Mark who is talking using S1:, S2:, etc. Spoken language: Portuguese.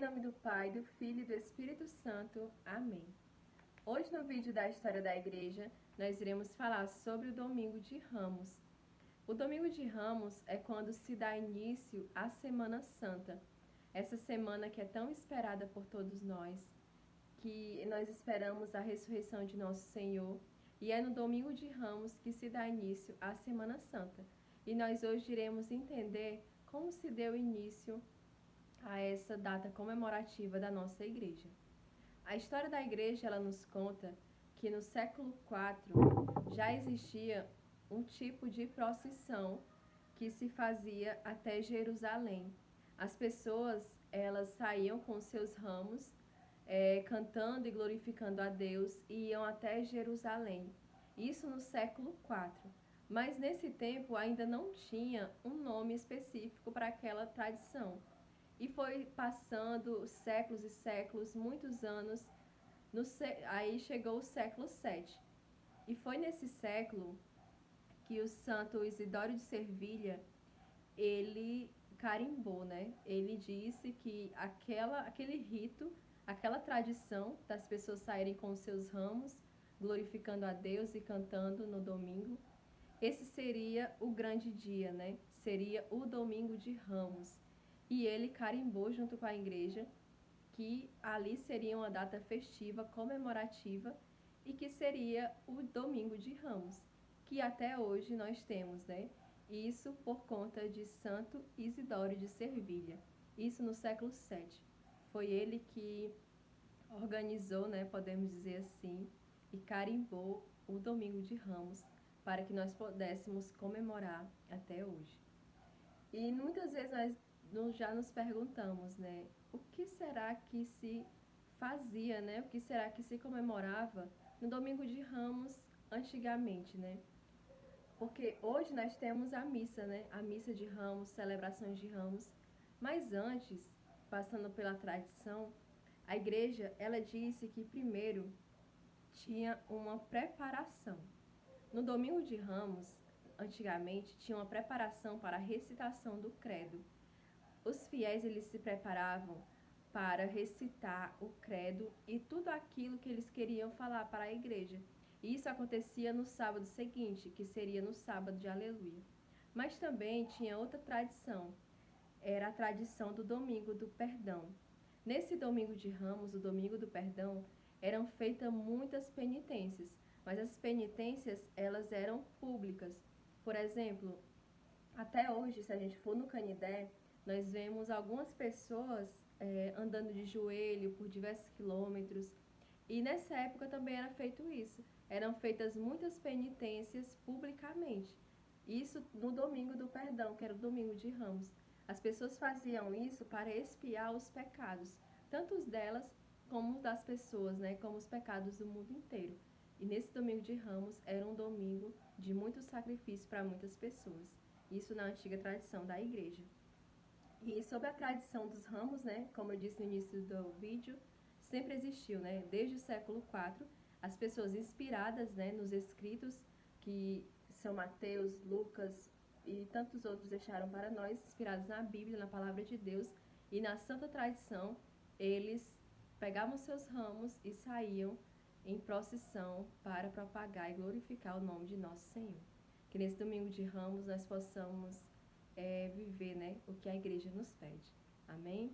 S1: nome do Pai, do Filho e do Espírito Santo. Amém. Hoje no vídeo da História da Igreja, nós iremos falar sobre o Domingo de Ramos. O Domingo de Ramos é quando se dá início à Semana Santa. Essa semana que é tão esperada por todos nós, que nós esperamos a ressurreição de nosso Senhor. E é no Domingo de Ramos que se dá início à Semana Santa. E nós hoje iremos entender como se deu início a essa data comemorativa da nossa igreja. A história da igreja ela nos conta que no século IV já existia um tipo de procissão que se fazia até Jerusalém. As pessoas elas saíam com seus ramos, cantando e glorificando a Deus e iam até Jerusalém. Isso no século IV. Mas nesse tempo ainda não tinha um nome específico para aquela tradição. E foi passando séculos e séculos, muitos anos, aí chegou o século VII. E foi nesse século que o santo Isidório de Servilha, ele carimbou, né? Ele disse que aquele rito, aquela tradição das pessoas saírem com os seus ramos, glorificando a Deus e cantando no domingo, esse seria o grande dia, né? Seria o Domingo de Ramos. E ele carimbou junto com a igreja que ali seria uma data festiva, comemorativa, e que seria o Domingo de Ramos, que até hoje nós temos, né? Isso por conta de Santo Isidório de Servilha. Isso no século VII. Foi ele que organizou, né, podemos dizer assim, e carimbou o Domingo de Ramos para que nós pudéssemos comemorar até hoje. E muitas vezes nós já nos perguntamos, né, o que será que se fazia, né, o que será que se comemorava no Domingo de Ramos antigamente, né? Porque hoje nós temos a missa, né, a missa de Ramos, celebrações de Ramos, mas antes, passando pela tradição, a igreja, ela disse que primeiro tinha uma preparação. No Domingo de Ramos, antigamente, tinha uma preparação para a recitação do credo. Os fiéis eles se preparavam para recitar o credo e tudo aquilo que eles queriam falar para a igreja. E isso acontecia no sábado seguinte, que seria no sábado de Aleluia. Mas também tinha outra tradição, era a tradição do Domingo do Perdão. Nesse Domingo de Ramos, o Domingo do Perdão, eram feitas muitas penitências, mas as penitências elas eram públicas. Por exemplo, até hoje, se a gente for no Canidé, nós vemos algumas pessoas andando de joelho por diversos quilômetros. E nessa época também era feito isso. Eram feitas muitas penitências publicamente. Isso no Domingo do Perdão, que era o Domingo de Ramos. As pessoas faziam isso para expiar os pecados, tanto os delas como os das pessoas, né, como os pecados do mundo inteiro. E nesse Domingo de Ramos era um domingo de muito sacrifício para muitas pessoas. Isso na antiga tradição da igreja. E sobre a tradição dos ramos, né, como eu disse no início do vídeo, sempre existiu, né, desde o século IV, as pessoas inspiradas, né, nos escritos que São Mateus, Lucas e tantos outros deixaram para nós, inspirados na Bíblia, na Palavra de Deus e na santa tradição, eles pegavam seus ramos e saíam em procissão para propagar e glorificar o nome de nosso Senhor. Que nesse Domingo de Ramos nós possamos viver, né, o que a igreja nos pede. Amém?